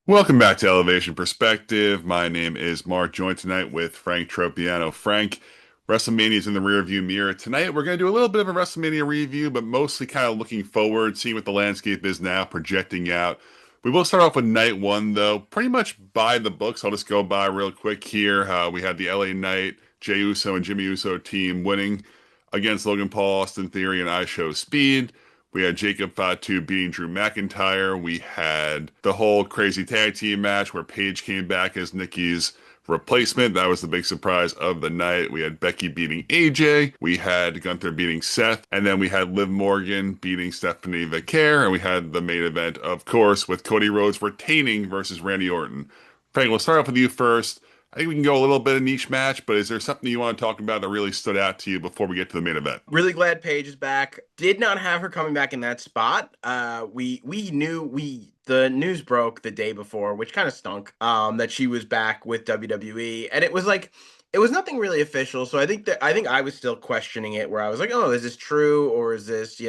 Welcome back to Elevation Perspective. My name is Mark, joined tonight with Frank Tropiano. Frank, WrestleMania is in the rearview mirror. Tonight, we're going to do a little bit of a WrestleMania review, but mostly kind of looking forward, seeing what the landscape is now, projecting out. We will start off with night one, though, pretty much by the books. I'll just go by real quick here. We had the LA Knight, Jey Uso, and Jimmy Uso team winning against Logan Paul, Austin Theory, and I Show Speed. We had Jacob Fatu beating Drew McIntyre. We had the whole crazy tag team match where Paige came back as Nikki's replacement. That was the big surprise of the night. We had Becky beating AJ. We had Gunther beating Seth. And then we had Liv Morgan beating Stephanie Vaquer. And we had the main event, of course, with Cody Rhodes retaining versus Randy Orton. Frank, we'll start off with you first. I think we can go a little bit in each match, but is there something you want to talk about that really stood out to you before we get to the main event? Really glad Paige is back. Did not have her coming back in that spot. We knew the news broke the day before, which kind of stunk. That she was back with WWE, and it was nothing really official. So I think I was still questioning it, where I was like, oh, is this true or is this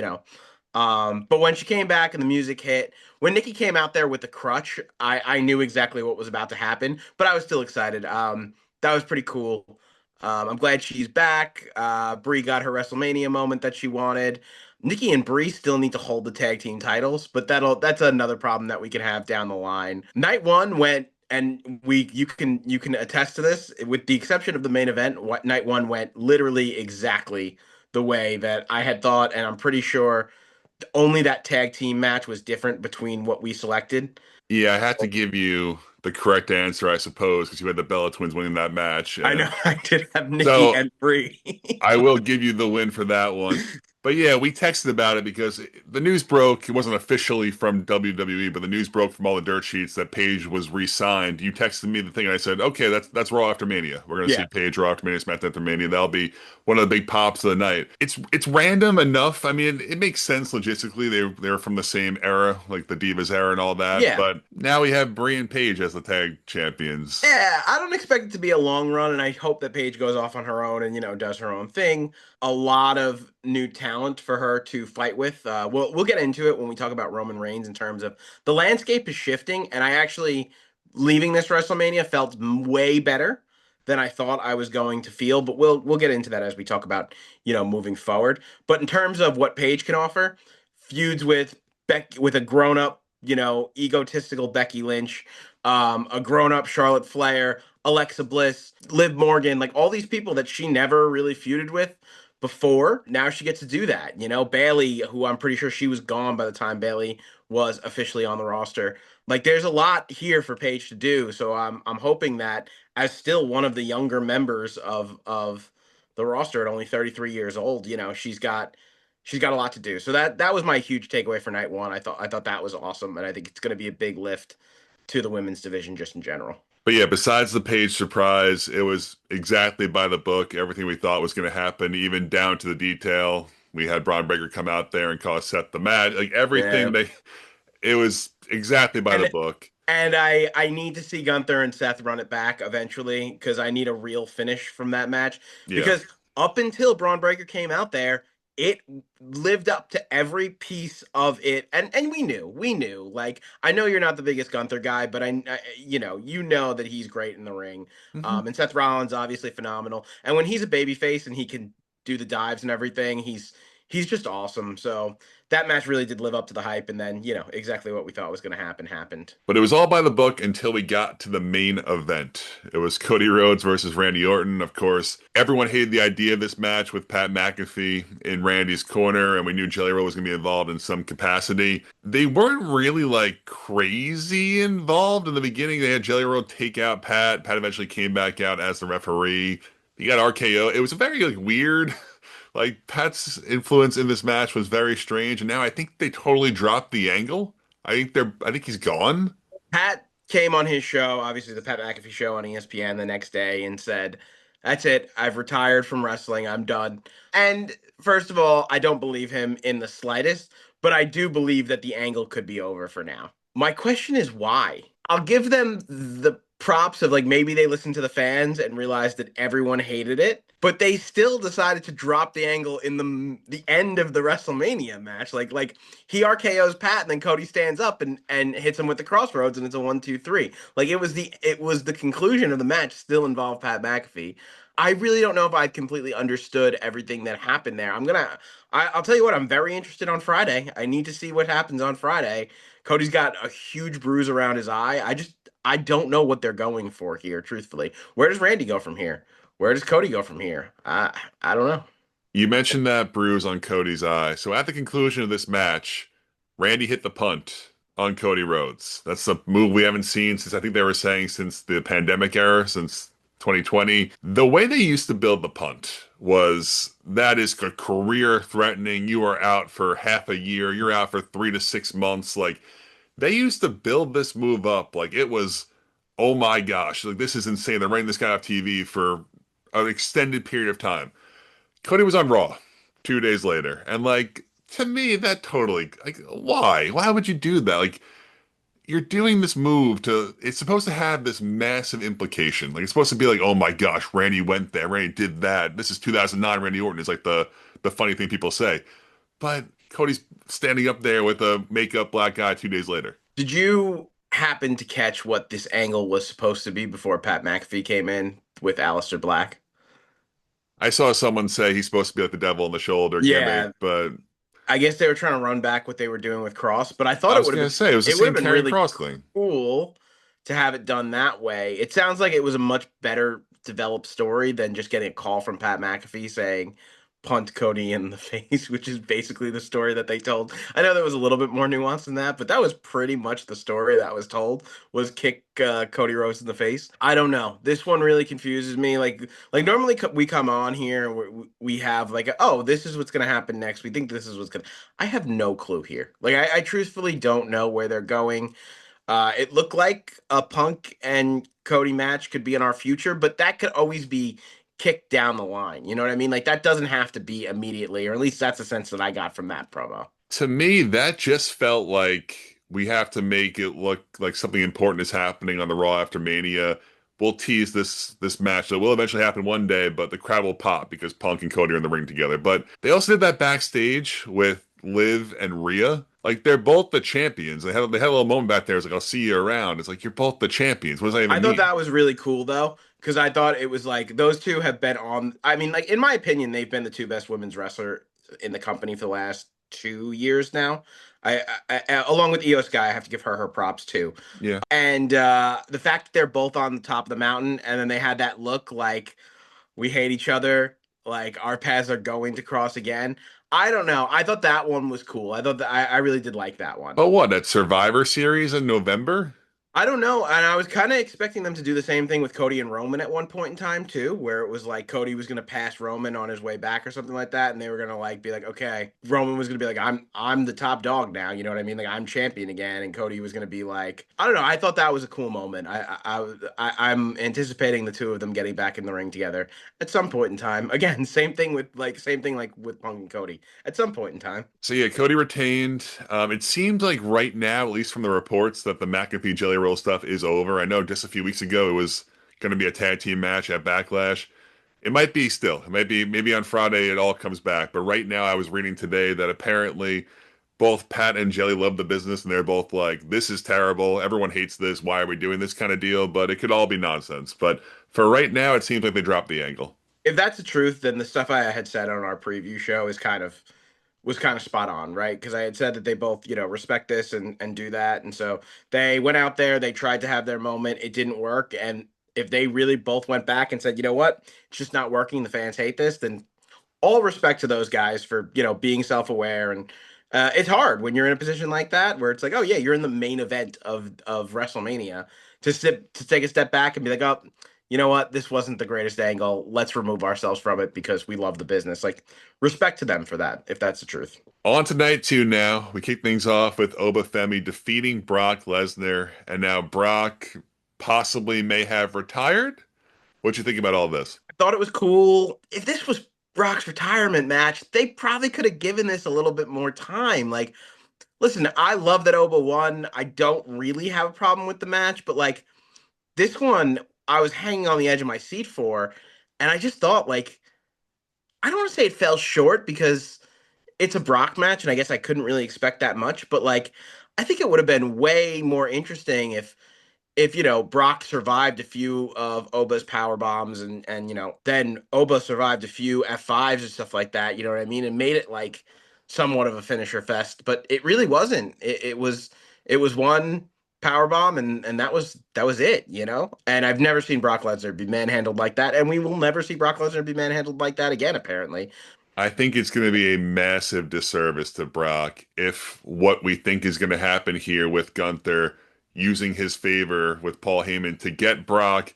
But when she came back and the music hit, when Nikki came out there with the crutch, I knew exactly what was about to happen, but I was still excited. That was pretty cool. I'm glad she's back. Brie got her WrestleMania moment that she wanted. Nikki and Brie still need to hold the tag team titles, but that's another problem that we can have down the line. Night one went, and you can attest to this, with the exception of the main event. What night one went literally exactly the way that I had thought, and I'm pretty sure only that tag team match was different between what we selected. Yeah, I had to give you the correct answer, I suppose, because you had the Bella Twins winning that match. I know And I did have Nikki so and Brie. I will give you the win for that one. But yeah, we texted about it because the news broke. It wasn't officially from WWE, but the news broke from all the dirt sheets that Paige was re-signed. You texted me the thing, and I said, "Okay, that's Raw after Mania. We're gonna Yeah. see Paige Raw after Mania, SmackDown after Mania. That'll be one of the big pops of the night." It's random enough. I mean, it makes sense logistically. They're from the same era, like the Divas era and all that. Yeah. But now we have Brie and Paige as the tag champions. Yeah, I don't expect it to be a long run, and I hope that Paige goes off on her own and does her own thing. A lot of new talent for her to fight with. We'll get into it when we talk about Roman Reigns in terms of the landscape is shifting, and I actually leaving this WrestleMania felt way better than I thought I was going to feel. But we'll get into that as we talk about moving forward. But in terms of what Paige can offer, feuds with with a grown up, egotistical Becky Lynch, a grown-up Charlotte Flair, Alexa Bliss, Liv Morgan, like all these people that she never really feuded with before. Now she gets to do that. Bailey, who I'm pretty sure she was gone by the time Bailey was officially on the roster. Like there's a lot here for Paige to do. So I'm hoping that as still one of the younger members of the roster at only 33 years old, she's got a lot to do. So that was my huge takeaway for night one. I thought that was awesome, and I think it's going to be a big lift to the women's division just in general. But yeah, besides the Page surprise, it was exactly by the book. Everything we thought was going to happen, even down to the detail. We had Braun Breaker come out there and cause Seth the match. Like Yeah. everything it was exactly by the And book. I need to see Gunther and Seth run it back eventually because I need a real finish from that match. Yeah. Because up until Braun Breaker came out there, it lived up to every piece of it, and we knew. Like I know you're not the biggest Gunther guy, but you know that he's great in the ring. hmm And Seth Rollins obviously phenomenal, and when he's a babyface and he can do the dives and everything, he's just awesome. So that match really did live up to the hype, and then exactly what we thought was going to happen happened. But it was all by the book until we got to the main event. It was Cody Rhodes versus Randy Orton. Of course, everyone hated the idea of this match with Pat McAfee in Randy's corner, and we knew Jelly Roll was going to be involved in some capacity. They weren't really like crazy involved in the beginning. They had Jelly Roll take out Pat. Pat eventually came back out as the referee. He got RKO. It was a very like weird. Like Pat's influence in this match was very strange, and now I think they totally dropped the angle. I think he's gone. Pat came on his show, obviously the Pat McAfee show on ESPN the next day, and said, "That's it. I've retired from wrestling. I'm done." And first of all, I don't believe him in the slightest, but I do believe that the angle could be over for now. My question is why? I'll give them props of like maybe they listened to the fans and realized that everyone hated it, but they still decided to drop the angle in the end of the WrestleMania match. Like he RKO's Pat and then Cody stands up and hits him with the crossroads and it's a 1, 2, 3. Like it was the conclusion of the match still involved Pat McAfee. I really don't know if I completely understood everything that happened there. I'll tell you what, I'm very interested on Friday. I need to see what happens on Friday. Cody's got a huge bruise around his eye. I don't know what they're going for here, truthfully. Where does Randy go from here? Where does Cody go from here? I don't know. You mentioned that bruise on Cody's eye. So at the conclusion of this match, Randy hit the punt on Cody Rhodes. That's the move we haven't seen since I think they were saying since the pandemic era, since 2020. The way they used to build the punt was that is career threatening. You are out for half a year. You're out for 3 to 6 months. Like they used to build this move up like it was, oh my gosh, like this is insane. They're writing this guy off TV for an extended period of time. Cody was on Raw 2 days later, and like to me, that totally like why? Why would you do that? Like you're doing this move to it's supposed to have this massive implication. Like it's supposed to be like, oh my gosh, Randy went there, Randy did that. This is 2009 Randy Orton is like the funny thing people say. But Cody's standing up there with a makeup black guy 2 days later. Did you happen to catch what this angle was supposed to be before Pat McAfee came in with Aleister Black? I saw someone say he's supposed to be like the devil on the shoulder gimmick, Yeah, but I guess they were trying to run back what they were doing with Cross, but I thought I was gonna say it was the it would same have been Karrion really Cross thing. cool to have it done that way. It sounds like it was a much better developed story than just getting a call from Pat McAfee saying punt Cody in the face, which is basically the story that they told. I know there was a little bit more nuance than that, but that was pretty much the story that was told was kick Cody Rhodes in the face. I don't know. This one really confuses me. Like normally we come on here and we have like, oh, this is what's going to happen next. We think this is what's going to. I have no clue here. Like I truthfully don't know where they're going. It looked like a Punk and Cody match could be in our future, but that could always be kicked down the line. You know what I mean? Like that doesn't have to be immediately, or at least that's the sense that I got from that promo. To me, that just felt like we have to make it look like something important is happening on the Raw after Mania. We'll tease this match that will eventually happen one day, but the crowd will pop because Punk and Cody are in the ring together. But they also did that backstage with Liv and Rhea. Like they're both the champions. They had a little moment back there. It's like I'll see you around. It's like you're both the champions. What does that I even thought mean? that was really cool though, because I thought it was like those two have been on. I mean, like in my opinion, they've been the two best women's wrestler in the company for the last 2 years now. Along with Io Sky, I have to give her props too. Yeah. And the fact that they're both on the top of the mountain, and then they had that look like we hate each other, like our paths are going to cross again. I don't know. I thought that one was cool. I thought that I really did like that one. But what, that Survivor Series in November? I don't know, and I was kind of expecting them to do the same thing with Cody and Roman at one point in time too, where it was like Cody was going to pass Roman on his way back or something like that, and they were going to like be like, okay, Roman was going to be like, I'm the top dog now, you know what I mean? Like I'm champion again, and Cody was going to be like, I don't know. I thought that was a cool moment. I'm anticipating the two of them getting back in the ring together at some point in time. Again, same thing like with Punk and Cody at some point in time. So yeah, Cody retained. It seems like right now, at least from the reports, that the McAfee Jelly Roll stuff is over. I know just a few weeks ago it was going to be a tag team match at Backlash. It might be still. It might be maybe on Friday it all comes back. But right now, I was reading today that apparently both Pat and Jelly love the business, and they're both like, "This is terrible. Everyone hates this. Why are we doing this kind of deal?" But it could all be nonsense. But for right now, it seems like they dropped the angle. If that's the truth, then the stuff I had said on our preview show is kind of spot on, right? Because I had said that they both, respect this and do that, and so they went out there, they tried to have their moment, it didn't work, and if they really both went back and said, you know what, it's just not working, the fans hate this, then all respect to those guys for being self-aware and it's hard when you're in a position like that where it's like, oh yeah, you're in the main event of WrestleMania to take a step back and be like, oh, you know what, this wasn't the greatest angle. Let's remove ourselves from it because we love the business. Like respect to them for that, if that's the truth. On to night two now. We kick things off with Obafemi defeating Brock Lesnar, and now Brock possibly may have retired. What you think about all this? I thought it was cool. If this was Brock's retirement match, they probably could have given this a little bit more time. Like, listen, I love that Oba won. I don't really have a problem with the match, but like this one I was hanging on the edge of my seat for, and I just thought like I don't want to say it fell short because it's a Brock match, and I guess I couldn't really expect that much, but like I think it would have been way more interesting if Brock survived a few of Oba's power bombs and then Oba survived a few F5s and stuff like that, you know what I mean, and made it like somewhat of a finisher fest, but it really wasn't. It was one power bomb and that was it. And I've never seen Brock Lesnar be manhandled like that, and we will never see Brock Lesnar be manhandled like that again, apparently. I think it's going to be a massive disservice to Brock if what we think is going to happen here with Gunther using his favor with Paul Heyman to get Brock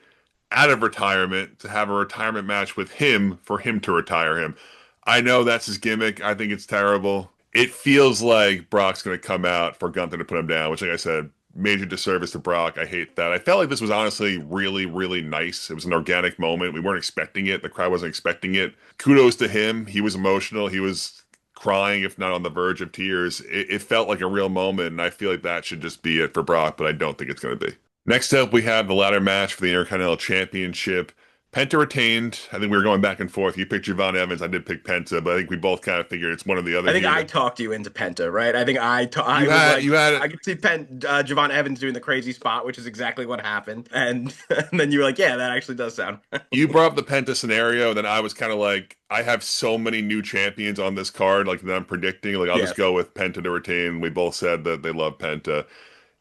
out of retirement, to have a retirement match with him for him to retire him. I know that's his gimmick. I think it's terrible. It feels like Brock's going to come out for Gunther to put him down, which, like I said, major disservice to Brock. I hate that. I felt like this was honestly really, really nice. It was an organic moment. We weren't expecting it. The crowd wasn't expecting it. Kudos to him. He was emotional. He was crying, if not on the verge of tears. It felt like a real moment, and I feel like that should just be it for Brock, but I don't think it's going to be. Next up, we have the ladder match for the Intercontinental Championship. Penta retained. I think we were going back and forth. You picked Javon Evans. I did pick Penta, but I think we both kind of figured it's one or the I other think I here. talked you into Penta, right? I think I You was had like, you had I could see Javon Evans doing the crazy spot, which is exactly what happened. And, and then you were like, yeah, that actually does sound you right. brought up the Penta scenario, then I was kind of like, I have so many new champions on this card, like that I'm predicting. Like I'll just Yes. go with Penta to retain. We both said that they love Penta.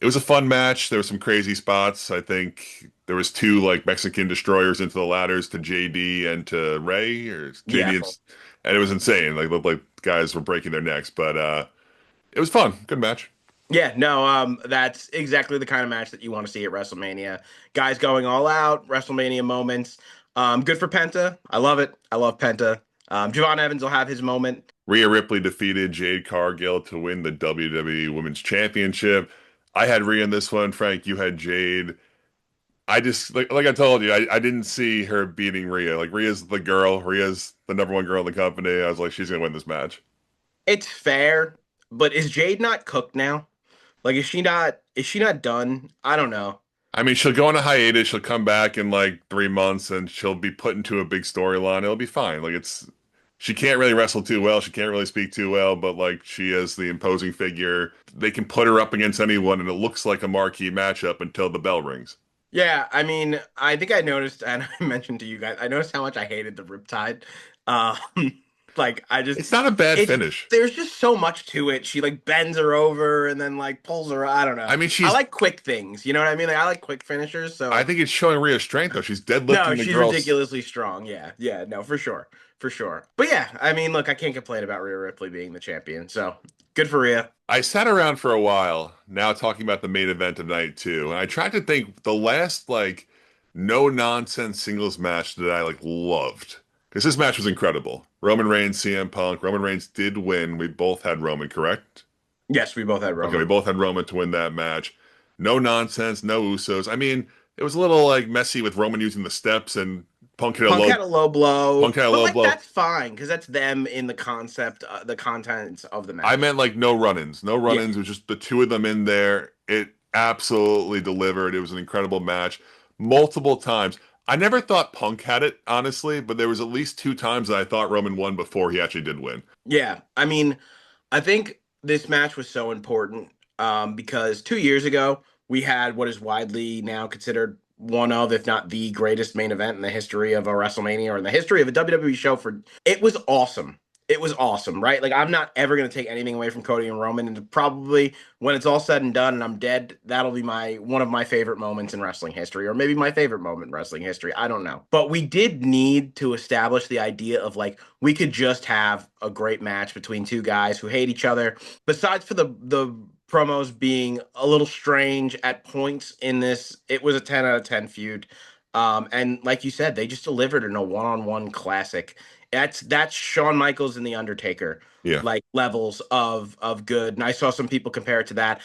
It was a fun match. There were some crazy spots. I think there was two like Mexican destroyers into the ladders to JD and to Ray or JD Yeah. and it was insane. Like looked like guys were breaking their necks, but it was fun. Good match. Yeah, no, that's exactly the kind of match that you want to see at WrestleMania. Guys going all out, WrestleMania moments. Good for Penta. I love it. I love Penta. Javon Evans will have his moment. Rhea Ripley defeated Jade Cargill to win the WWE Women's Championship. I had Rhea in this one. Frank, you had Jade. I just like I told you, I didn't see her beating Rhea. Like Rhea's the girl. Rhea's the number one girl in the company. I was like, she's gonna win this match. It's fair, but is Jade not cooked now? Like, is she not done? I don't know. I mean, she'll go on a hiatus. She'll come back in like 3 months, and she'll be put into a big storyline. It'll be fine. Like she can't really wrestle too well. She can't really speak too well, but like she is the imposing figure. They can put her up against anyone, and it looks like a marquee matchup until the bell rings. Yeah, I mean, I think I noticed, and I mentioned to you guys, I noticed how much I hated the Riptide. Um, like I just, It's not a bad it's finish. there's just so much to it. She like bends her over and then like pulls her. I don't know. I mean, I she's. like quick things. You know what I mean? Like I like quick finishers. I So think it's showing Rhea's strength though. She's no, deadlifting the she's girls. ridiculously strong. Yeah, yeah, no, for sure, for sure. But yeah, I mean, look, I can't complain about Rhea Ripley being the champion. So good for Rhea. I sat around for a while now talking about the main event of night two, and I tried to think the last like no nonsense singles match that I like loved because this match was incredible. Roman Reigns, CM Punk. Roman Reigns did win. We both had Roman, correct? Yes, we both had Okay, we Roman. both had Roman to win that match. No nonsense, no Usos. I mean, it was a little like messy with Roman using the steps and Punk hit a Punk low had a low blow, Punk had a but low like blow. that's fine because that's them in the concept, the contents of the I match. meant like no run-ins. No Yeah, run-ins. It was just the two of them in there. It absolutely delivered. It was an incredible match. Multiple times. I never thought Punk had it, honestly, but there was at least two times that I thought Roman won before he actually did win. yeah. I mean, I think this match was so important because 2 years ago we had what is widely now considered one of, if not the greatest main event in the history of a WrestleMania or in the history of a WWE show. For it was awesome. It was awesome, right? Like I'm not ever gonna take anything away from Cody and Roman, and probably when it's all said and done and I'm dead, that'll be my one of my favorite moments in wrestling history, or maybe my favorite moment in wrestling history. I don't know, but we did need to establish the idea of like we could just have a great match between two guys who hate each other. Besides for the promos being a little strange at points in this, it was a 10 out of 10 feud. And like you said, they just delivered in a one-on-one classic. That's Shawn Michaels and The Undertaker Yeah. like levels of good. And I saw some people compare it to that.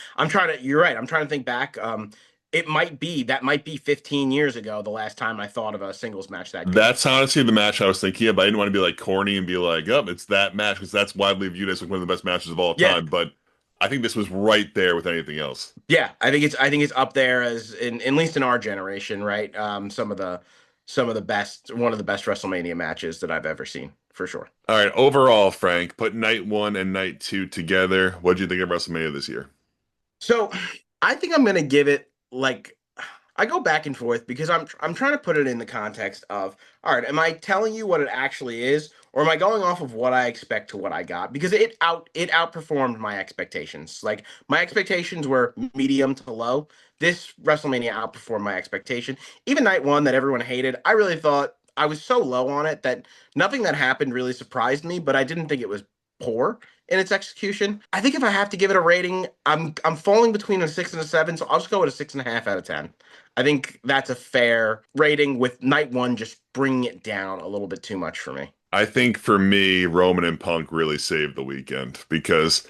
You're right. I'm trying to think back. That might be 15 years ago, the last time I thought of a singles match that good. That's honestly the match I was thinking of. I didn't want to be like corny and be like, oh, it's that match because that's widely viewed as like one of the best matches of all Yeah, time. But I think this was right there with anything else. Yeah, I think it's up there as in at least in our generation, right? Some of the best, one of the best WrestleMania matches that I've ever seen, for sure. All right, overall, Frank, put night one and night two together. What do you think of WrestleMania this year? So I think I'm gonna give it like I go back and forth because I'm trying to put it in the context of, all right, am I telling you what it actually is, or am I going off of what I expect to what I got? Because it outperformed my expectations. Like my expectations were medium to low. This WrestleMania outperformed my expectation. Even night one that everyone hated, I really thought I was so low on it that nothing that happened really surprised me, but I didn't think it was poor in its execution. I think if I have to give it a rating, I'm falling between a 6 and a 7, so I'll just go with a 6.5 out of 10. I think that's a fair rating with night one just bringing it down a little bit too much for me. I think for me, Roman and Punk really saved the weekend because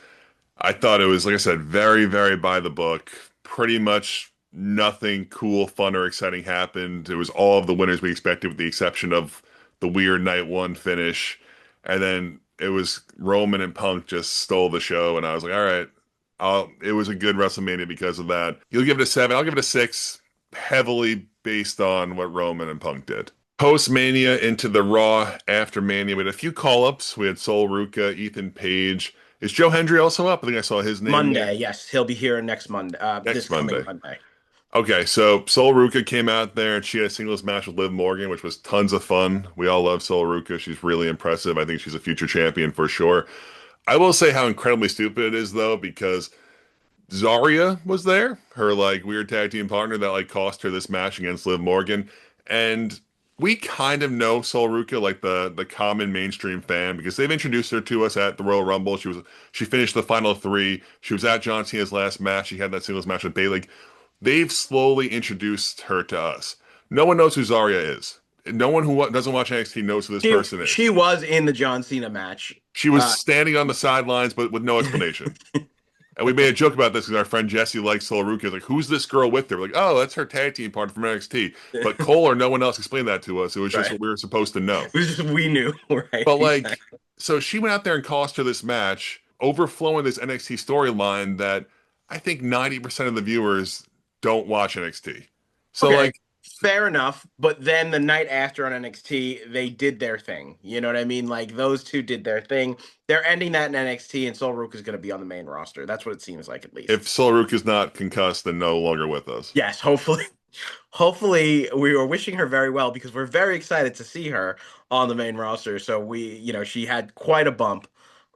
I thought it was, like I said, very, very by the book. Pretty much nothing cool, fun, or exciting happened. It was all of the winners we expected, with the exception of the weird night one finish. And then it was Roman and Punk just stole the show, and I was like, all right, it was a good WrestleMania because of that. You'll give it a 7. I'll give it a 6, heavily based on what Roman and Punk did. Post Mania into the Raw after Mania, we had a few call ups. We had Sol Ruca, Ethan Page. Is Joe Hendry also up? I think I saw his name there. Monday, yes, he'll be here next Monday, this Next coming Monday. Monday. Okay, so Sol Ruca came out there and she had a singles match with Liv Morgan, which was tons of fun. We all love Sol Ruca. She's really impressive. I think she's a future champion for sure. I will say how incredibly stupid it is though, because Zarya was there, her like weird tag team partner that like cost her this match against Liv Morgan. And we kind of know Sol Ruca, like the common mainstream fan, because they've introduced her to us at the Royal Rumble. She finished the final three. She was at John Cena's last match. She had that singles match with Bayley. They've slowly introduced her to us. No one knows who Zarya is. No one who doesn't watch NXT knows who this She person she is. was in the John Cena match. She was Uh, standing on the sidelines, but with no explanation. And we made a joke about this because our friend Jesse likes Sol Ruka. Like, who's this girl with her? We're like, oh, that's her tag team partner from NXT. But Cole or no one else explained that to us. It was just right. what we were supposed to know. It was just we knew, right? But like, Exactly. so she went out there and cost her this match, overflowing this NXT storyline that I think 90% of the viewers don't watch NXT. So Okay, like, fair enough. But then the night after on NXT, they did their thing. You know what I mean? Like those two did their thing. They're ending that in NXT, and Sol Ruka is going to be on the main roster. That's what it seems like, at least. if Sol Ruka's not concussed, then no longer with us. Yes, hopefully. Hopefully, we were wishing her very well because we're very excited to see her on the main roster. So she had quite a bump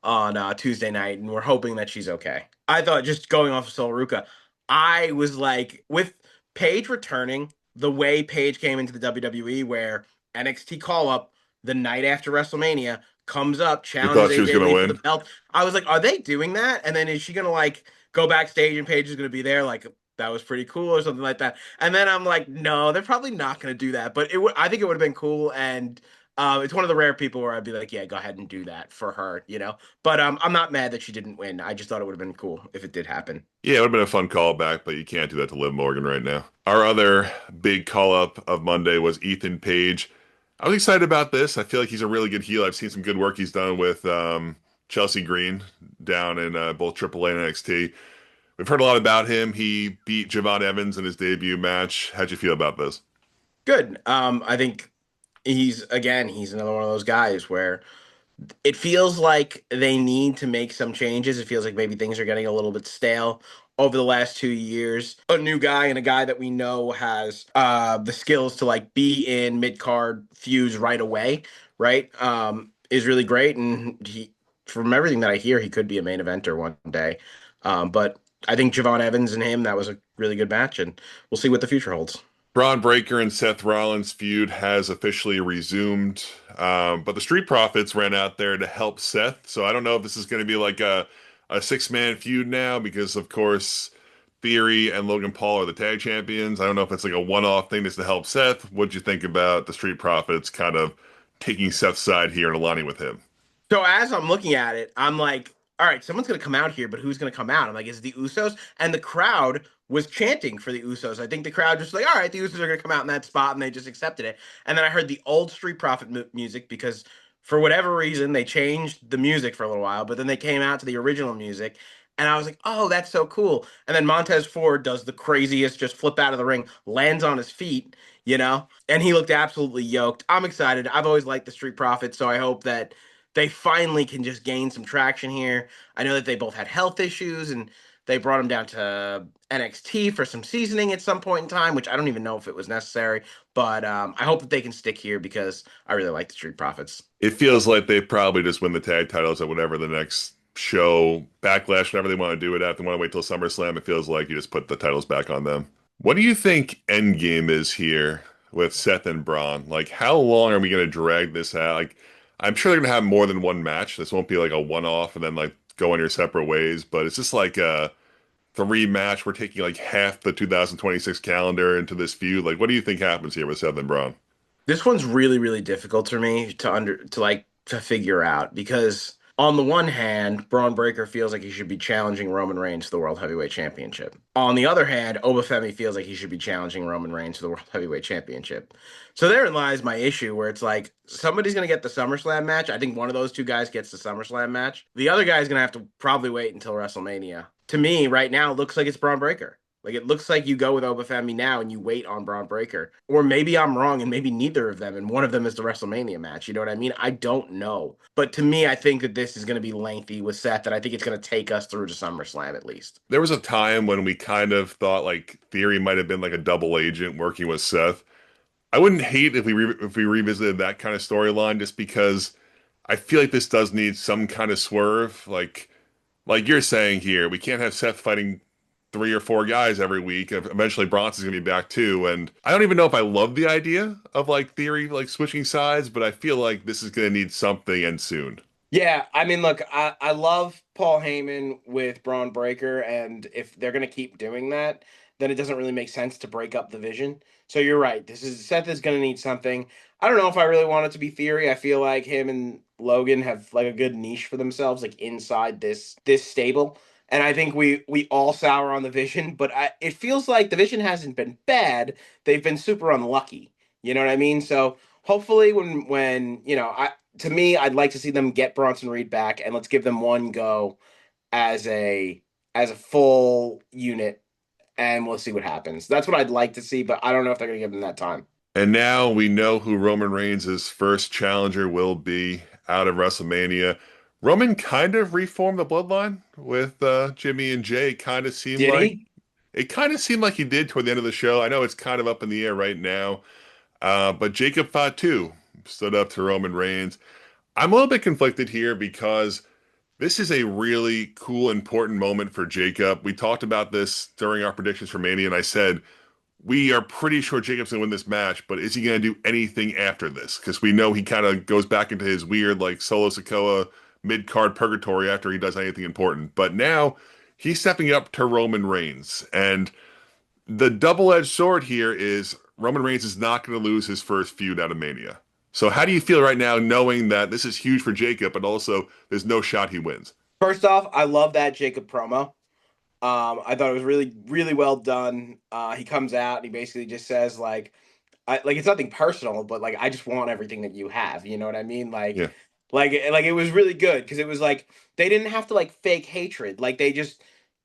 on Tuesday night, and we're hoping that she's okay. I thought just going off of Sol Ruka, I was like, with Paige returning, the way Paige came into the WWE, where NXT call up the night after WrestleMania comes up, You challenges thought she was AJ gonna Lee for the win? belt. I was like, are they doing that? And then is she gonna like go backstage and Paige is gonna be there like that was pretty cool or something like that? And then I'm like, no, they're probably not going to do that. But I think it would have been cool. And it's one of the rare people where I'd be like, yeah, go ahead and do that for her, you know? But I'm not mad that she didn't win. I just thought it would have been cool if it did happen. Yeah, it would have been a fun callback, but you can't do that to Liv Morgan right now. Our other big call up of Monday was Ethan Page. I was excited about this. I feel like he's a really good heel. I've seen some good work he's done with Chelsea Green down in both AAA and NXT. We've heard a lot about him. He beat Javon Evans in his debut match. How'd you feel about this? Good. I think he's another one of those guys where it feels like they need to make some changes. It feels like maybe things are getting a little bit stale over the last 2 years. A new guy and a guy that we know has the skills to like be in mid card feuds right away, right? Is really great, and from everything that I hear, he could be a main eventer one day. But I think Javon Evans and him, that was a really good match, and we'll see what the future holds. Braun Breaker and Seth Rollins feud has officially resumed, but the Street Profits ran out there to help Seth. So I don't know if this is going to be like a six-man feud now, because of course Theory and Logan Paul are the tag champions. I don't know if it's like a one-off thing just to help Seth. What'd you think about the Street Profits kind of taking Seth's side here and aligning with him? So as I'm looking at it, I'm like, all right, someone's gonna come out here, but who's gonna come out? I'm like, is it the Usos? And the crowd was chanting for the Usos. I think the crowd just like, all right, the Usos are gonna come out in that spot, and they just accepted it. And then I heard the old Street Profit music because for whatever reason they changed the music for a little while, but then they came out to the original music, And I was like, oh, that's so cool. And then Montez Ford does the craziest, just flip out of the ring, lands on his feet, and he looked absolutely yoked. I'm excited. I've always liked the Street Profits, so I hope that they finally can just gain some traction here. I know that they both had health issues and they brought him down to NXT for some seasoning at some point in time, which I don't even know if it was necessary. But I hope that they can stick here because I really like the Street Profits. It feels like they probably just win the tag titles at whatever the next show, Backlash, whatever they want to do it at. They want to wait till SummerSlam. It feels like you just put the titles back on them. What do you think Endgame is here with Seth and Braun? Like, how long are we going to drag this out? Like, I'm sure they're going to have more than one match. This won't be like a one-off and then like go on your separate ways. But it's just like a three match. We're taking like half the 2026 calendar into this feud. Like, what do you think happens here with Seth and Braun? This one's really, really difficult for me to figure out because on the one hand, Braun Breaker feels like he should be challenging Roman Reigns to the World Heavyweight Championship. On the other hand, Obafemi feels like he should be challenging Roman Reigns to the World Heavyweight Championship. So therein lies my issue where it's like somebody's gonna get the SummerSlam match. I think one of those two guys gets the SummerSlam match. The other guy's gonna have to probably wait until WrestleMania. To me, right now, it looks like it's Braun Breaker. Like it looks like you go with Obafemi now and you wait on Braun Breaker. Or maybe I'm wrong and maybe neither of them and one of them is the WrestleMania match. You know what I mean? I don't know. But to me, I think that this is going to be lengthy with Seth and I think it's going to take us through to SummerSlam at least. There was a time when we kind of thought like Theory might have been like a double agent working with Seth. I wouldn't hate if if we revisited that kind of storyline just because I feel like this does need some kind of swerve. Like you're saying here, we can't have Seth fighting three or four guys every week. Eventually Bronson's gonna be back too. And I don't even know if I love the idea of like Theory like switching sides, but I feel like this is gonna need something and soon. Yeah, I mean, look, I love Paul Heyman with Braun Breaker, and if they're gonna keep doing that, then it doesn't really make sense to break up the vision. So you're right. This is Seth is gonna need something. I don't know if I really want it to be Theory. I feel like him and Logan have like a good niche for themselves, like inside this stable. And I think we all sour on the vision, but it feels like the vision hasn't been bad. They've been super unlucky. You know what I mean? So hopefully when I to me, I'd like to see them get Bronson Reed back and let's give them one go as a full unit and we'll see what happens. That's what I'd like to see, but I don't know if they're gonna give them that time. And now we know who Roman Reigns' first challenger will be out of WrestleMania. Roman kind of reformed the bloodline with Jimmy and Jay. Did he? It kind of seemed like he did toward the end of the show. I know it's kind of up in the air right now, but Jacob Fatu stood up to Roman Reigns. I'm a little bit conflicted here because this is a really cool, important moment for Jacob. We talked about this during our predictions for Mania, and I said we are pretty sure Jacob's gonna win this match, but is he gonna do anything after this? Because we know he kind of goes back into his weird like Solo Sikoa mid-card purgatory after he does anything important. But now he's stepping up to Roman Reigns, and the double-edged sword here is Roman Reigns is not going to lose his first feud out of Mania. So how do you feel right now, knowing that this is huge for Jacob, but also there's no shot he wins? First off, I love that Jacob promo. I thought it was really, really well done. He comes out and he basically just says like it's nothing personal, but like I just want everything that you have. You know what I mean? Yeah. Like it was really good because it was like they didn't have to like fake hatred. Like they just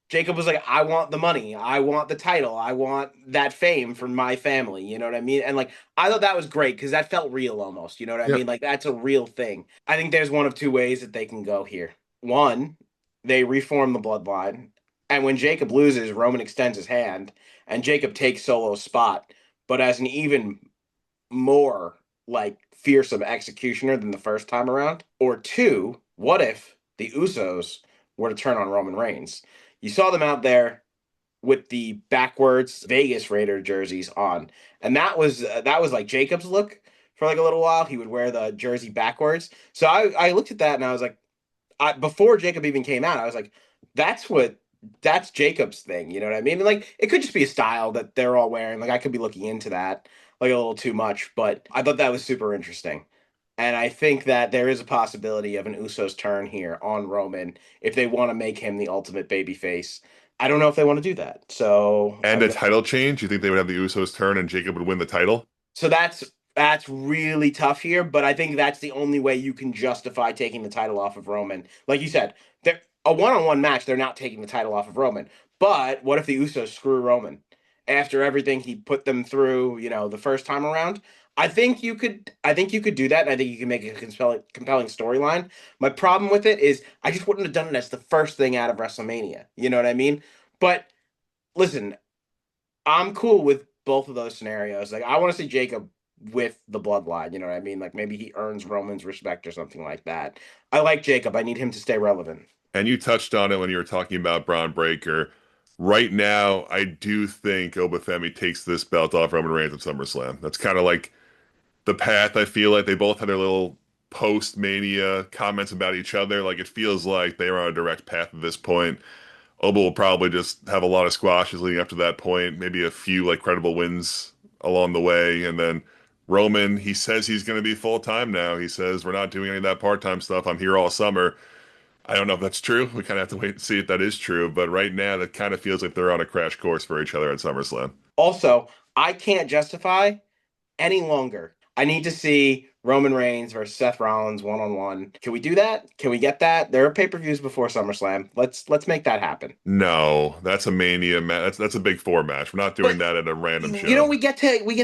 Jacob was like, I want the money, I want the title, I want that fame for my family. You know what I mean? And like I thought that was great because that felt real almost. You know what I mean? Yep. Like that's a real thing. I think there's one of two ways that they can go here. One, they reform the bloodline, and when Jacob loses, Roman extends his hand, and Jacob takes Solo's spot, but as an even more like fearsome executioner than the first time around? Or two, what if the Usos were to turn on Roman Reigns? You saw them out there with the backwards Vegas Raider jerseys on, and that was like Jacob's look for like a little while. He would wear the jersey backwards. So I looked at that and I was like, before Jacob even came out, I was like, that's what that's Jacob's thing. You know what I mean? Like it could just be a style that they're all wearing. Like I could be looking into that like a little too much, but I thought that was super interesting. And I think that there is a possibility of an Usos turn here on Roman if they want to make him the ultimate babyface. I don't know if they want to do that. And a title change? You think they would have the Usos turn and Jacob would win the title? So that's really tough here, but I think that's the only way you can justify taking the title off of Roman. Like you said, there a one-on-one match, they're not taking the title off of Roman. But what if the Usos screw Roman after everything he put them through, the first time around? I think you could do that, and I think you can make a compelling storyline. My problem with it is I just wouldn't have done it as the first thing out of WrestleMania. You know what I mean? But listen, I'm cool with both of those scenarios. Like I want to see Jacob with the bloodline, you know what I mean? Like maybe he earns Roman's respect or something like that. I like Jacob. I need him to stay relevant. And you touched on it when you were talking about Braun Breaker. Right now, I do think Obafemi takes this belt off Roman Reigns at SummerSlam. That's kind of like the path. I feel like they both had their little post Mania comments about each other. Like it feels like they are on a direct path at this point. Oba will probably just have a lot of squashes leading up to that point, maybe a few like credible wins along the way, and then Roman, he says he's going to be full time now. He says we're not doing any of that part time stuff. I'm here all summer. I don't know if that's true. We kind of have to wait and see if that is true. But right now, that kind of feels like they're on a crash course for each other at SummerSlam. Also, I can't justify any longer. I need to see Roman Reigns versus Seth Rollins one on one. Can we do that? Can we get that? There are pay-per-views before SummerSlam. Let's make that happen. No, that's a Mania match. That's a big four match. We're not doing But that at a random you know, show. we get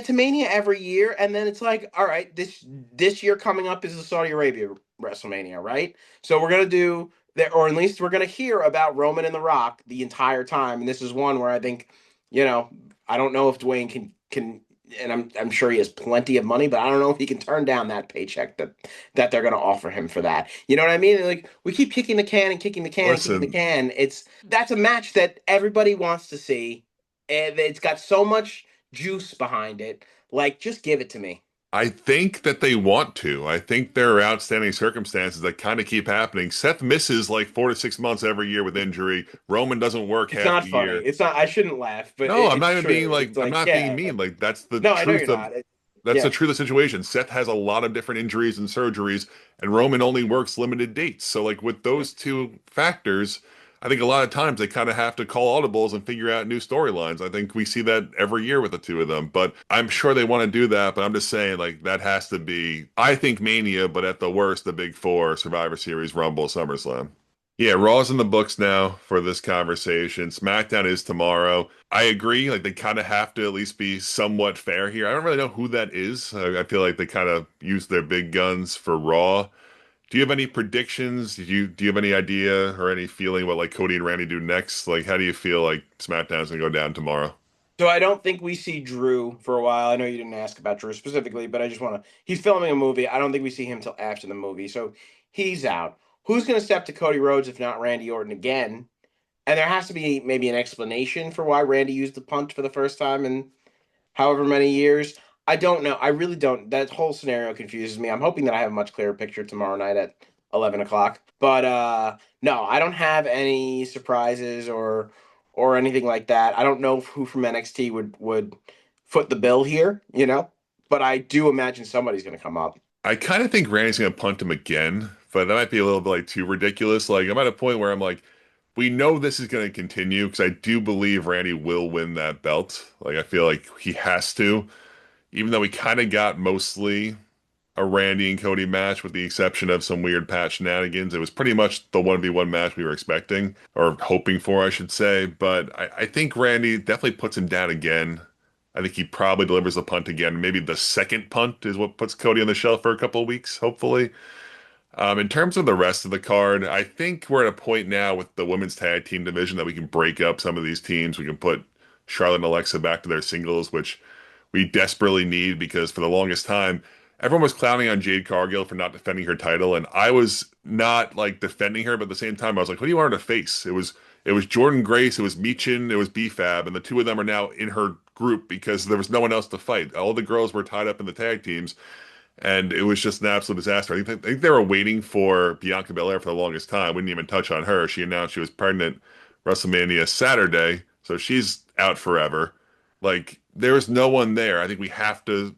to Mania every year, and then it's like, all right, this year coming up is the Saudi Arabia WrestleMania, right? So we're gonna do that, or at least we're gonna hear about Roman and The Rock the entire time. And this is one where I think, you know, I don't know if Dwayne can, and I'm sure he has plenty of money, but I don't know if he can turn down that paycheck that they're gonna offer him for that. You know what I mean? Like we keep kicking the can and kicking the can and kicking the Listen, can. That's a match that everybody wants to see, and it's got so much juice behind it. Like, just give it to me. I think that they want to. I think there are outstanding circumstances that kind of keep happening. Seth misses like 4 to 6 months every year with injury. Roman doesn't work It's half not the funny. year. It's not. I shouldn't laugh, but No, I'm not it's even being true. like It's I'm like, not being yeah. mean. Like that's the No, I know truth you're of not. that's the Yeah. truth of the situation. Seth has a lot of different injuries and surgeries, and Roman only works limited dates. So like with Yeah. those two factors, I think a lot of times they kind of have to call audibles and figure out new storylines. I think we see that every year with the two of them. But I'm sure they want to do that, but I'm just saying like that has to be I think Mania, but at the worst, the big four, Survivor Series, Rumble, SummerSlam. Yeah, Raw's in the books now for this conversation. SmackDown is tomorrow. I agree. Like they kind of have to at least be somewhat fair here. I don't really know who that is. I feel like they kind of use their big guns for Raw. Do you have any predictions? Do you have any idea or any feeling what like Cody and Randy do next? Like, how do you feel like SmackDown's gonna go down tomorrow? So I don't think we see Drew for a while. I know you didn't ask about Drew specifically, but I just want to. He's filming a movie. I don't think we see him till after the movie, so he's out. Who's going to step to Cody Rhodes if not Randy Orton again? And there has to be maybe an explanation for why Randy used the punt for the first time in however many years. I don't know. I really don't. That whole scenario confuses me. I'm hoping that I have a much clearer picture tomorrow night at 11 o'clock. But no, I don't have any surprises or anything like that. I don't know who from NXT would foot the bill here, but I do imagine somebody's going to come up. I kind of think Randy's gonna punt him again, but that might be a little bit like too ridiculous. Like I'm at a point where I'm like, we know this is gonna continue because I do believe Randy will win that belt. Like I feel like he has to, even though we kind of got mostly a Randy and Cody match with the exception of some weird patch shenanigans. It was pretty much the 1v1 match we were expecting or hoping for, I should say. But I think Randy definitely puts him down again. I think he probably delivers the punt again. Maybe the second punt is what puts Cody on the shelf for a couple of weeks, hopefully. In terms of the rest of the card, I think we're at a point now with the women's tag team division that we can break up some of these teams. We can put Charlotte and Alexa back to their singles, which we desperately need because for the longest time, everyone was clowning on Jade Cargill for not defending her title, and I was not like defending her, but at the same time, I was like, "Who do you want her to face?" It was Jordan Grace, it was Meechin, it was BFAB, and the two of them are now in her group because there was no one else to fight. All the girls were tied up in the tag teams, and it was just an absolute disaster. I think they were waiting for Bianca Belair for the longest time. We didn't even touch on her. She announced she was pregnant WrestleMania Saturday, so she's out forever. Like there is no one there. I think we have to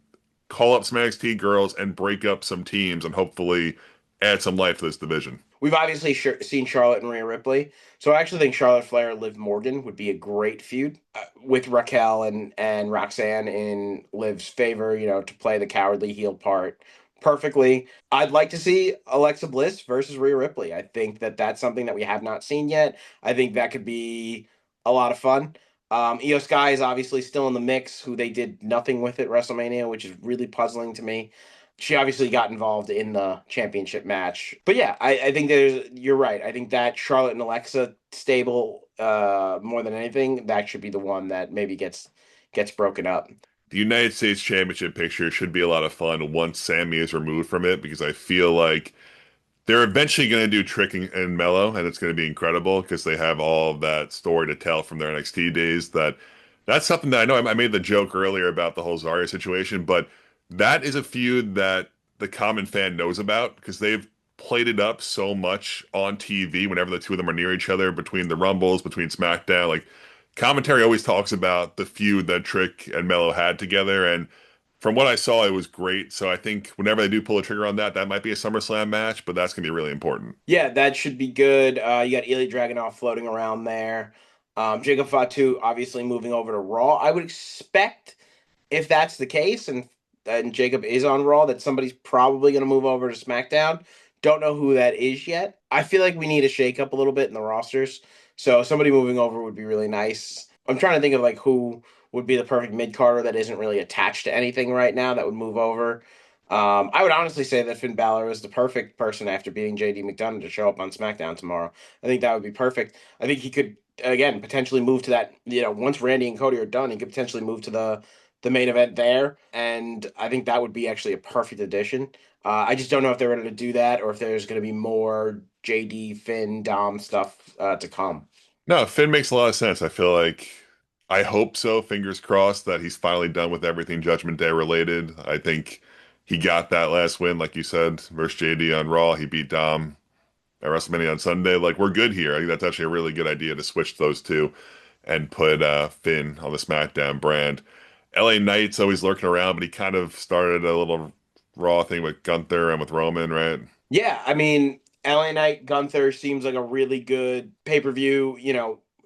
call up some NXT girls and break up some teams and hopefully add some life to this division. We've obviously seen Charlotte and Rhea Ripley, so I actually think Charlotte Flair, Liv Morgan would be a great feud with Raquel and Roxanne in Liv's favor, to play the cowardly heel part. perfectly. I'd like to see Alexa Bliss versus Rhea Ripley. I think that that's something that we have not seen yet. I think that could be a lot of fun. Io Sky is obviously still in the mix, who they did nothing with at WrestleMania, which is really puzzling to me. She obviously got involved in the championship match. But yeah, I think you're right. I think that Charlotte and Alexa stable, more than anything, that should be the one that maybe gets broken up. The United States Championship picture should be a lot of fun once Sammy is removed from it because I feel like they're eventually going to do Trick and Mello, and it's going to be incredible because they have all of that story to tell from their NXT days. That's something that I know I made the joke earlier about the whole Zarya situation, but that is a feud that the common fan knows about because they've played it up so much on TV whenever the two of them are near each other between the Rumbles, between SmackDown. Like commentary always talks about the feud that Trick and Mello had together, and from what I saw, it was great. So I think whenever they do pull a trigger on that, that might be a SummerSlam match, but that's gonna be really important. Yeah, that should be good. You got Ilya Dragunov floating around there. Jacob Fatu obviously moving over to Raw. I would expect if that's the case, and Jacob is on Raw, that somebody's probably going to move over to SmackDown. Don't know who that is yet. I feel like we need a shake up a little bit in the rosters, so somebody moving over would be really nice. I'm trying to think of like who would be the perfect mid carder that isn't really attached to anything right now that would move over. I would honestly say that Finn Balor is the perfect person after beating JD McDonough to show up on SmackDown tomorrow. I think that would be perfect. I think he could again potentially move to that. Once Randy and Cody are done, he could potentially move to the main event there, and I think that would be actually a perfect addition. I just don't know if they're going to do that or if there's going to be more JD, Finn, Dom stuff to come. No, Finn makes a lot of sense. I feel like I hope so. Fingers crossed that he's finally done with everything Judgment Day related. I think he got that last win, like you said, versus JD on Raw. He beat Dom at WrestleMania on Sunday. Like we're good here. I think that's actually a really good idea to switch those two and put Finn on the SmackDown brand. LA Knight's always lurking around, but he kind of started a little Raw thing with Gunther and with Roman, right? Yeah, I mean, LA Knight Gunther seems like a really good pay-per-view,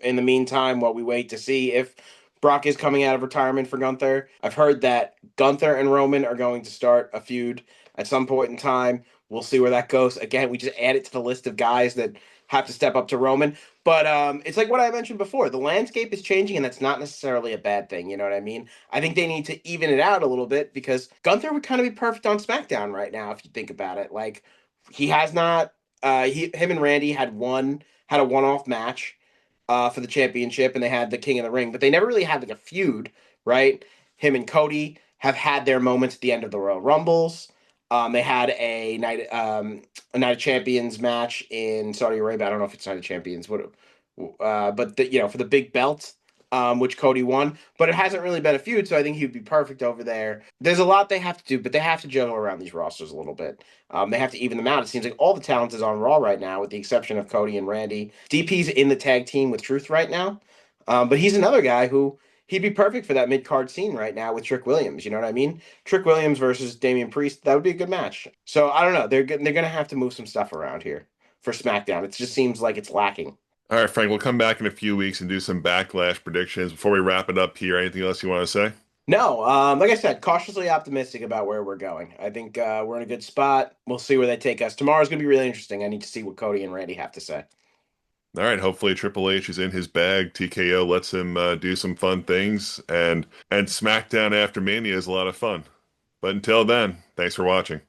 in the meantime, while we wait to see if Brock is coming out of retirement for Gunther. I've heard that Gunther and Roman are going to start a feud at some point in time. We'll see where that goes. Again, we just add it to the list of guys that have to step up to Roman. But it's like what I mentioned before. The landscape is changing, and that's not necessarily a bad thing. You know what I mean? I think they need to even it out a little bit because Gunther would kind of be perfect on SmackDown right now if you think about it. Like he has not. Him and Randy had a one-off match for the championship, and they had the King of the Ring, but they never really had like a feud, right? Him and Cody have had their moments at the end of the Royal Rumbles. They had a Night of Champions match in Saudi Arabia. I don't know if it's Night of Champions, but for the big belt, which Cody won. But it hasn't really been a feud, so I think he'd be perfect over there. There's a lot they have to do, but they have to juggle around these rosters a little bit. They have to even them out. It seems like all the talent is on Raw right now, with the exception of Cody and Randy. DP's in the tag team with Truth right now, but he's another guy who he'd be perfect for that mid card scene right now with Trick Williams. You know what I mean? Trick Williams versus Damian Priest. That would be a good match. So I don't know. They're gonna have to move some stuff around here for SmackDown. It just seems like it's lacking. All right, Frank, we'll come back in a few weeks and do some backlash predictions. Before we wrap it up here, anything else you want to say? No, like I said, cautiously optimistic about where we're going. I think we're in a good spot. We'll see where they take us. Tomorrow's going to be really interesting. I need to see what Cody and Randy have to say. All right, hopefully Triple H is in his bag. TKO lets him do some fun things, and SmackDown after Mania is a lot of fun. But until then, thanks for watching.